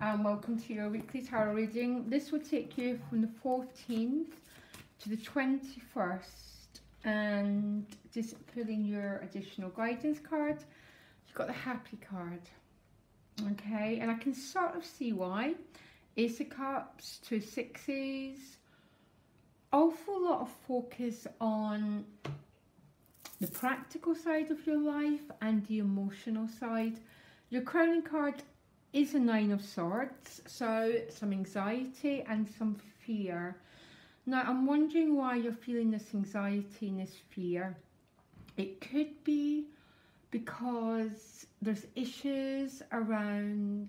and welcome to your weekly tarot reading. This will take you from the 14th to the 21st, and just put in your additional guidance card. You've got the happy card, okay, and I can sort of see why. Ace of Cups, two sixes, awful lot of focus on the practical side of your life and the emotional side. Your crowning card is a Nine of Swords, so some anxiety and some fear. Now, I'm wondering why you're feeling this anxiety and this fear. It could be because there's issues around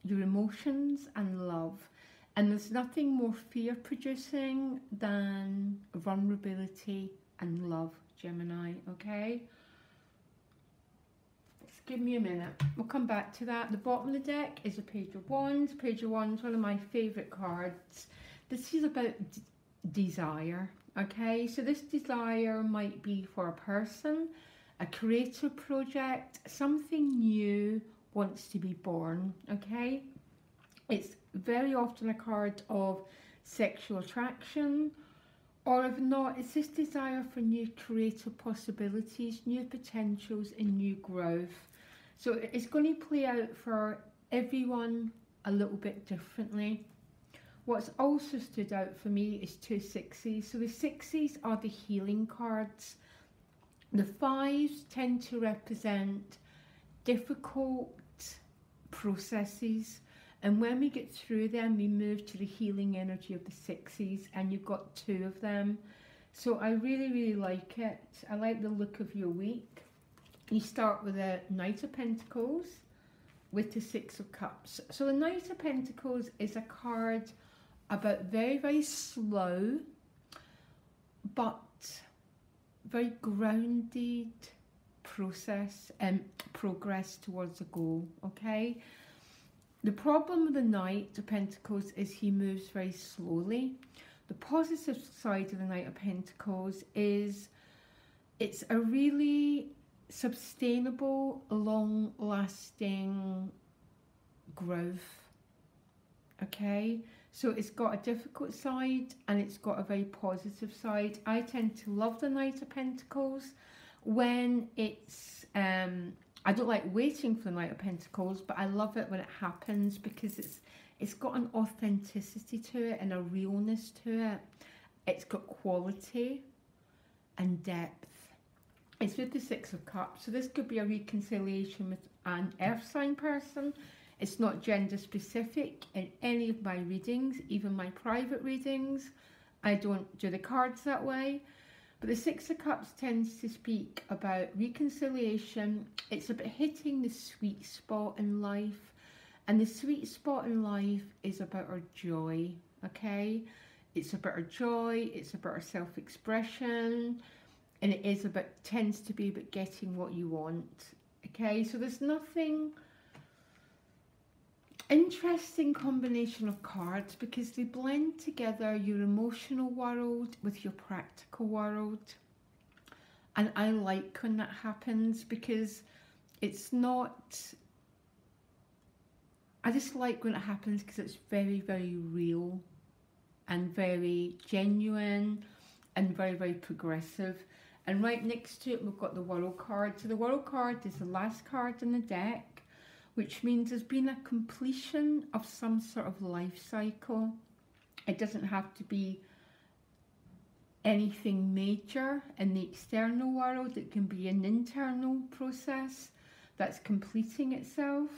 your emotions and love, and there's nothing more fear producing than vulnerability and love, Gemini, okay? Just give me a minute, we'll come back to that. The bottom of the deck is a Page of Wands. Page of Wands, one of my favourite cards. This is about desire, okay? So this desire might be for a person, a creative project, something new wants to be born, okay? It's very often a card of sexual attraction, or if not, it's this desire for new creative possibilities, new potentials and new growth. So it's going to play out for everyone a little bit differently. What's also stood out for me is two sixes. So the sixes are the healing cards. The fives tend to represent difficult processes, and when we get through them we move to the healing energy of the sixes, and you've got two of them. So I really like it. I like the look of your week. You start with the Knight of Pentacles with the Six of Cups. So the Knight of Pentacles is a card about very slow but very grounded process and progress towards a goal, okay? The problem with the Knight of Pentacles is he moves very slowly. The positive side of the Knight of Pentacles is it's a really sustainable, long-lasting growth, okay? So it's got a difficult side and it's got a very positive side. I tend to love the Knight of Pentacles when it's I don't like waiting for the Knight of Pentacles, but I love it when it happens because it's got an authenticity to it and a realness to it. It's got quality and depth. It's with the Six of Cups, so this could be a reconciliation with an earth sign person. It's not gender specific in any of my readings, even my private readings. I don't do the cards that way. But the Six of Cups tends to speak about reconciliation. It's about hitting the sweet spot in life. And the sweet spot in life is about our joy, okay? It's about our joy, it's about our self-expression, and it is about, tends to be about getting what you want, okay? So there's nothing interesting combination of cards because they blend together your emotional world with your practical world, and I like when that happens because it's not, I just like when it happens because it's very real and very genuine and very progressive. And right next to it we've got the World card. So the World card is the last card in the deck, which means there's been a completion of some sort of life cycle. It doesn't have to be anything major in the external world. It can be an internal process that's completing itself.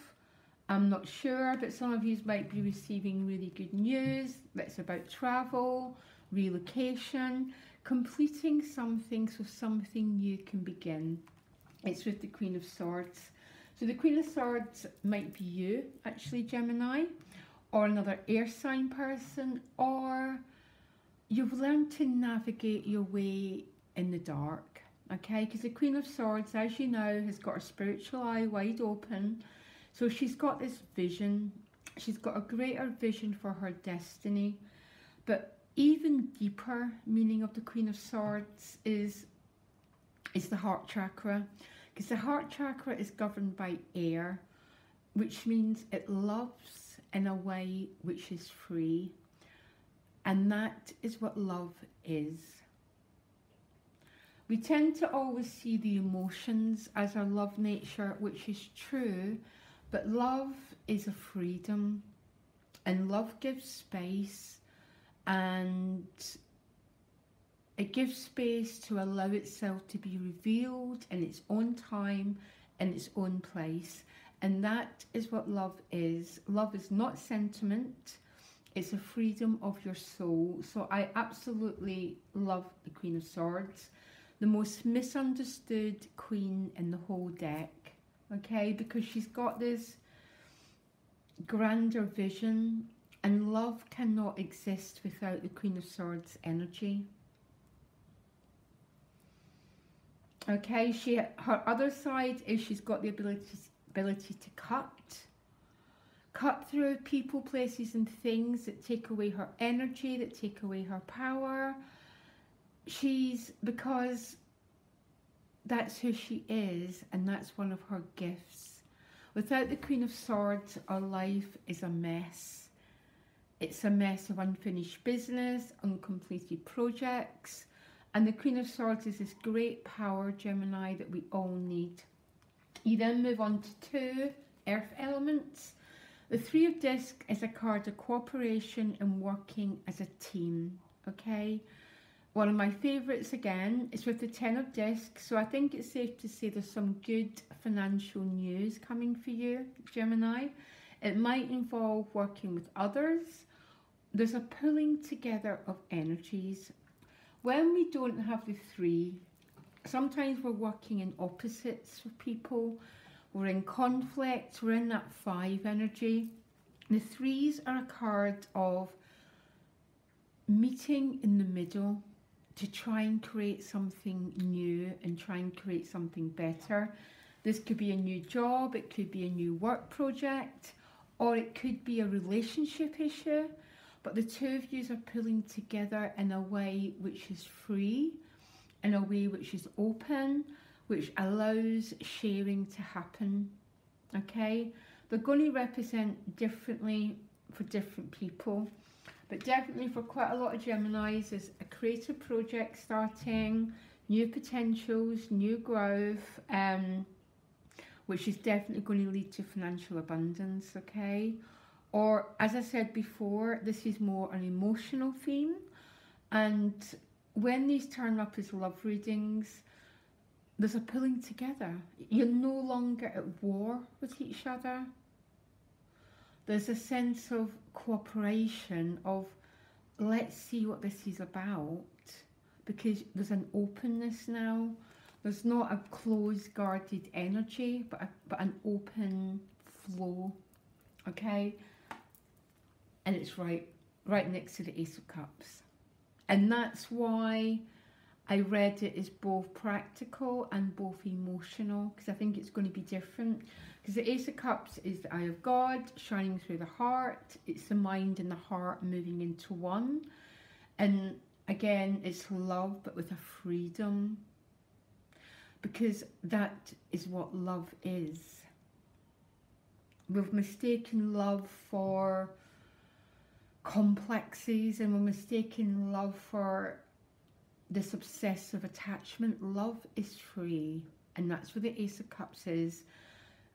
I'm not sure, but some of you might be receiving really good news that's about travel, relocation, completing something so something new can begin. It's with the Queen of Swords. So the Queen of Swords might be you, actually, Gemini, or another air sign person, or you've learned to navigate your way in the dark, okay? Because the Queen of Swords, as you know, has got her spiritual eye wide open. So she's got this vision. She's got a greater vision for her destiny. But even deeper meaning of the Queen of Swords is the heart chakra. Because the heart chakra is governed by air, which means it loves in a way which is free. And that is what love is. We tend to always see the emotions as our love nature, which is true, but love is a freedom, and love gives space, and it gives space to allow itself to be revealed in its own time, in its own place. And that is what love is. Love is not sentiment. It's a freedom of your soul. So I absolutely love the Queen of Swords. The most misunderstood queen in the whole deck. Okay, because she's got this grander vision, and love cannot exist without the Queen of Swords energy. Okay, her other side is she's got the ability to cut through people, places and things that take away her energy, that take away her power. Because that's who she is, and that's one of her gifts. Without the Queen of Swords, our life is a mess. It's a mess of unfinished business, uncompleted projects, and the Queen of Swords is this great power, Gemini, that we all need. You then move on to 2 earth elements. The 3 of Discs is a card of cooperation and working as a team, okay? One of my favourites, again, is with the 10 of Discs. So I think it's safe to say there's some good financial news coming for you, Gemini. It might involve working with others. There's a pulling together of energies. When we don't have the 3, sometimes we're working in opposites with people. We're in conflict. We're in that 5 energy. The 3s are a card of meeting in the middle, to try and create something new and try and create something better. This could be a new job, it could be a new work project, or it could be a relationship issue. But the 2 of you are pulling together in a way which is free, in a way which is open, which allows sharing to happen. Okay? They're going to represent differently for different people. But definitely for quite a lot of Geminis, there's a creative project starting, new potentials, new growth, which is definitely going to lead to financial abundance, okay? Or, as I said before, this is more an emotional theme. And when these turn up as love readings, there's a pulling together. You're no longer at war with each other. There's a sense of cooperation, of let's see what this is about, because there's an openness now. There's not a closed, guarded energy, but an open flow, okay? And it's right next to the Ace of Cups. And that's why I read it as both practical and both emotional, because I think it's going to be different. Because the Ace of Cups is the eye of God shining through the heart. It's the mind and the heart moving into one. And again, it's love, but with a freedom. Because that is what love is. We've mistaken love for complexes, and we're mistaken love for this obsessive attachment. Love is free, and that's what the Ace of Cups is.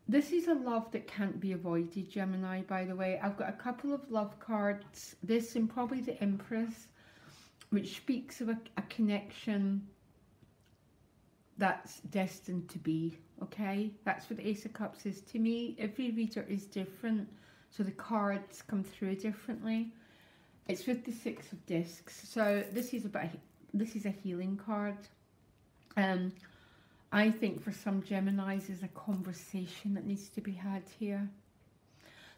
This is a love that can't be avoided, Gemini, by the way. I've got a couple of love cards. This and probably the Empress, which speaks of a connection that's destined to be, okay? That's what the Ace of Cups is to me. Every reader is different, so the cards come through differently. It's with the 6 of Discs. So this is a healing card. I think for some Geminis there's a conversation that needs to be had here.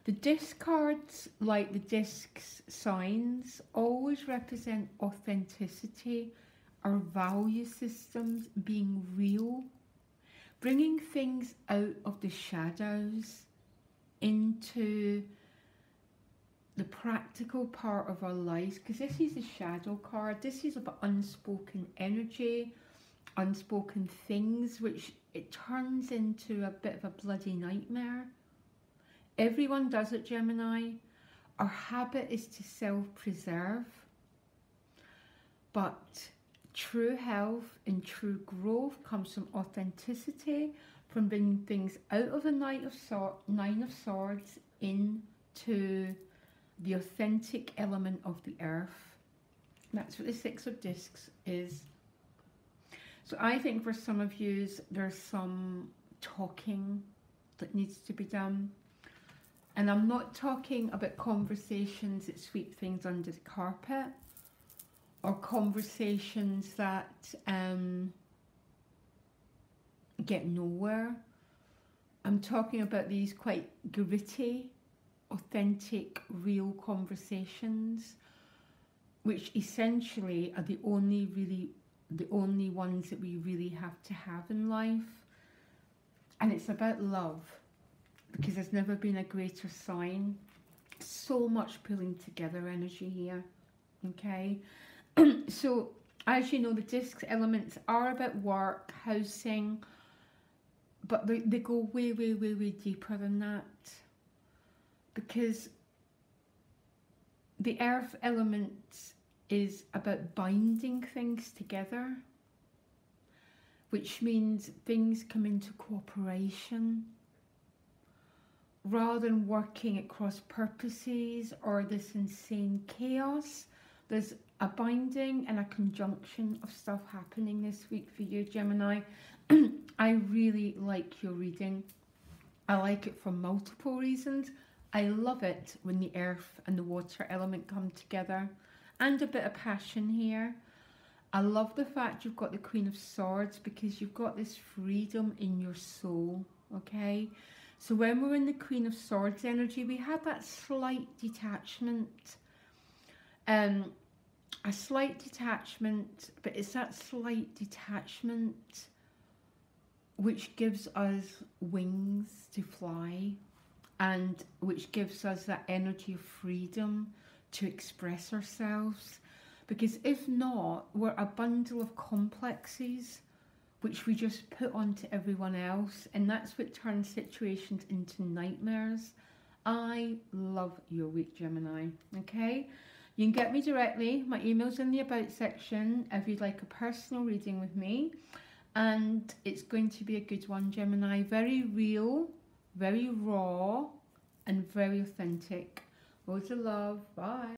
The disc cards, like the discs signs, always represent authenticity, our value systems being real, bringing things out of the shadows into the practical part of our lives, because this is a shadow card. This is about unspoken energy, unspoken things, which it turns into a bit of a bloody nightmare. Everyone does it, Gemini. Our habit is to self-preserve, but true health and true growth comes from authenticity, from bringing things out of the Nine of Swords into the authentic element of the earth. That's what the Six of Discs is. So I think for some of you, there's some talking that needs to be done. And I'm not talking about conversations that sweep things under the carpet, or conversations that get nowhere. I'm talking about these quite gritty, authentic, real conversations, which essentially are the only ones that we really have to have in life. And it's about love, because there's never been a greater sign. So much pulling together energy here, okay? So, as you know, the disc elements are about work, housing, but they go way, way, way, way deeper than that. Because the earth element is about binding things together, which means things come into cooperation rather than working at cross purposes or this insane chaos. There's a binding and a conjunction of stuff happening this week for you, Gemini. I really like your reading. I like it for multiple reasons. I love it when the earth and the water element come together, and a bit of passion here. I love the fact you've got the Queen of Swords, because you've got this freedom in your soul, okay? So when we're in the Queen of Swords energy, we had that slight detachment. A slight detachment, but it's that slight detachment which gives us wings to fly, and which gives us that energy of freedom to express ourselves. Because if not, we're a bundle of complexes which we just put onto everyone else, and that's what turns situations into nightmares. I love your week, Gemini, okay? You can get me directly. My email's in the About section if you'd like a personal reading with me. And it's going to be a good one, Gemini. Very real, very raw, and very authentic. Loads of love. Bye.